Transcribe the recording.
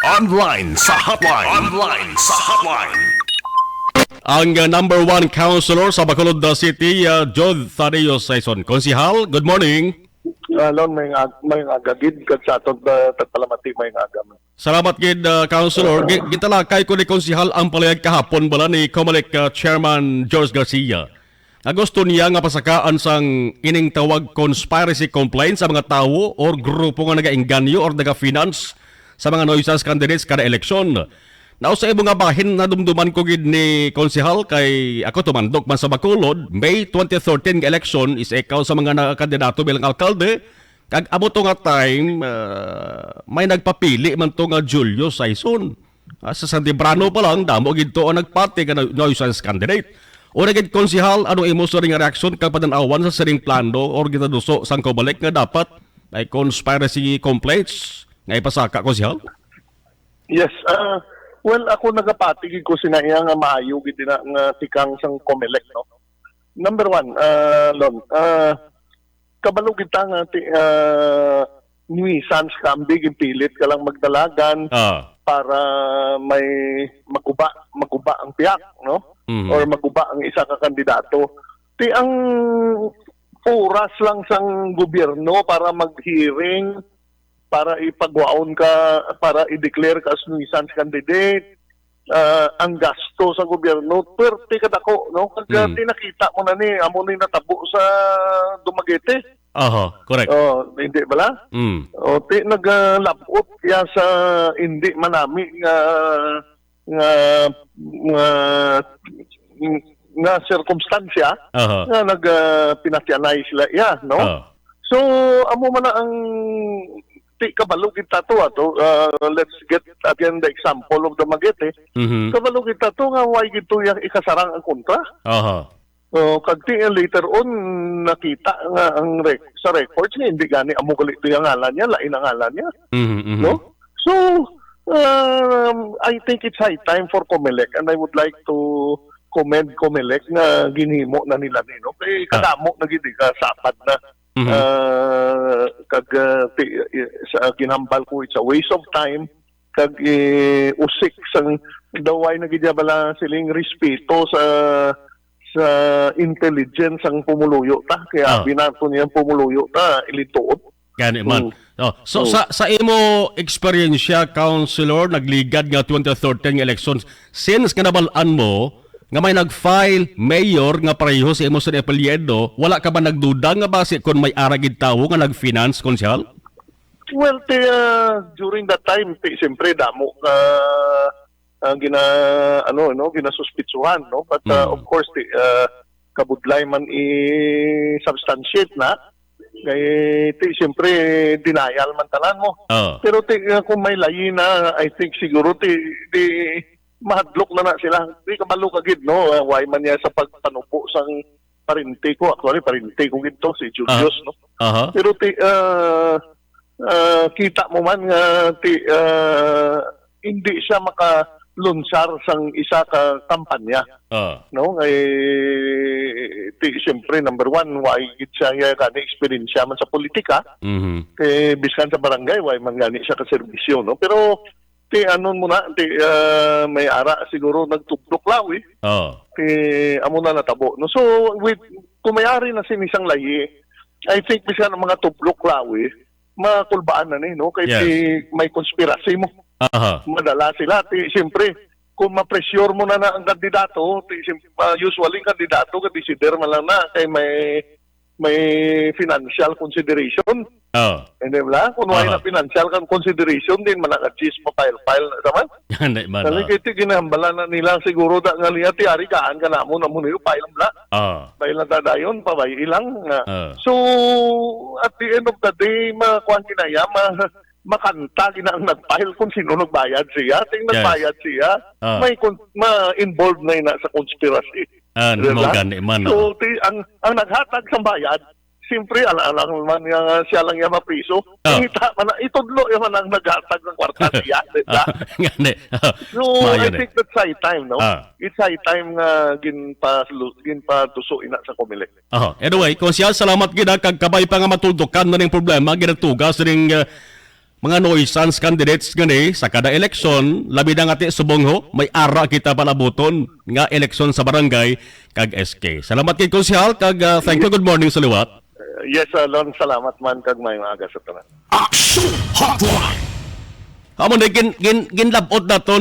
Online sa hotline. Online sa hotline. Ang number one councilor sa Bacolod City, Jod Thaddeus Saison. Konsihal, good morning. Lon, may agagid kat sa aton tagpalamati may agam. Salamat gid, councilor. Gitalakay ko ni Konsihal ang palayag kahapon bala ni Comelec Chairman George Garcia. Gusto niya nga pasakaan sang ining tawag conspiracy complaint sa mga tao or grupo nga nagainganyo or naga-finance sa mga nuisance candidates kada eleksyon. Now sa ibong nga bahin na dumduman ko gid ni Konsihal kay ako tumandok man sa Bacolod, May 2013 nga election is ikaw sa mga nakakandidato bilang alkalde. Kag amo to nga time, may nagpapili man to nga Julio Saison. Sa San Debrano pa lang, damo gid to ang nagpati nga nuisance candidate. O naging Konsihal, ano imo sa ring reaksyon kapag awan sa siring plano or gitaduso sang Comelec nga dapat ay conspiracy complaints nga ipasaka, Konsihal? Yes, well ako nagapatigig ko sinaya nga maayo gid na nga tikang sang Comelec, no. Number one, Lon, kabalo kita nga nuisance kambig ipilit ka lang magdalagan para may maguba ang tiyak, no? Or maguba ang isa ka kandidato. Ti ang oras lang sang gobyerno para mag-hearing, para ipagwaon ka, para i-declare ka as nuisance candidate, ang gasto sa gobyerno, pwerte ka dako, no? Kaya tinakita mo na ni, amo ni natabo sa Dumaguete. Correct. Hindi bala? Ti naglabot ya sa hindi manami nga circumstansya nga pinasyanay sila no. So amo man na ang ti kabalo kita to let's get again the example of the Dumaguete. Kabalo kita to nga why gito yang ikasarang ang kontra. Kag ti later on nakita nga ang sa records nga hindi gani amo gali ito yung ngalan niya, lain ang ngalan niya. No? So I think it's high time for Comelec and I would like to commend Comelec na ginhimo na nila ni, no? Kay kadamo na gid ka sapad na kag sa ginambal ko it's a waste of time kag usik sang daway na gid bala siling respeto sa intelligence ang pumuluyo ta kaya binato niya pumuluyo ta ilituod. Gani man. So sa imo experience, councilor, nagligad nga 2013 nga elections, since nga nabalaan mo nga may nag-file mayor nga pareho sa imo sa apelyido, wala ka ba nagduda nga base kung may aragid tawo nga nag-finance, Konsihal? Well, during that time, siyempre damo ginasuspitsuhan, no? But of course, kabudlay man i-substantiate na. Kaya siyempre denial man tanan mo. Pero kung may layi na, I think siguro mahadlok na sila. Di kabalo kagid, no? Why man niya sa pagpanupo sang parinti ko. Actually, parinti ko gito, si Julius, no? Pero kita mo man nga hindi siya makalunsar sang isa ka kampanya. No? Siyempre, number one, why siya gani experience man sa politika. Kaya biskan sa barangay, why man gani siya ka-servisyo, no? Pero may ara siguro nagtublok lawi. Amo na natabo, no? So kung may-ari na sinisang layi, I think biskan ang mga tublok lawi makulbaan na ni, no? Kaya may conspiracy mo. Madala sila. Siyempre, kung ma-pressure mo na ang kandidato, usually kandidato, kadisider man lang na, kaya may financial consideration. Hindi ba? Kung may na financial consideration, din manag-adjust pa-file naman. Kasi ginahambala na nila siguro nga niya, tiyari kaan ka na mo yung file mo na. File na dadayon, pabay ilang. So, at the end of the day, makuhan kinaya, makanta ang nag-file kung sino nagbayad siya. Nagbayad siya, may ma-involved na yun sa conspiracy. So, ang naghatag sa bayad, siyempre, alang man siya lang yung mapriso. Itudlo yung ang naghatag ng kwarta siya. So, I think that's high time, no? It's high time nga ginpatuso ina sa Comelec. Anyway, Konsihal, salamat gina kag kabay pa nga matuldukan na ning problema ginatugas ring mga nuisance candidates gani sa kada eleksyon, labi na nga ti subong ho, may ara kita palabuton nga eleksyon sa barangay kag SK. Salamat kay Konsihal kag thank you, good morning sa liwat. Yes, Lon, salamat man kag may maaga sa tanan. Action Hotline. Amo na ginlabot naton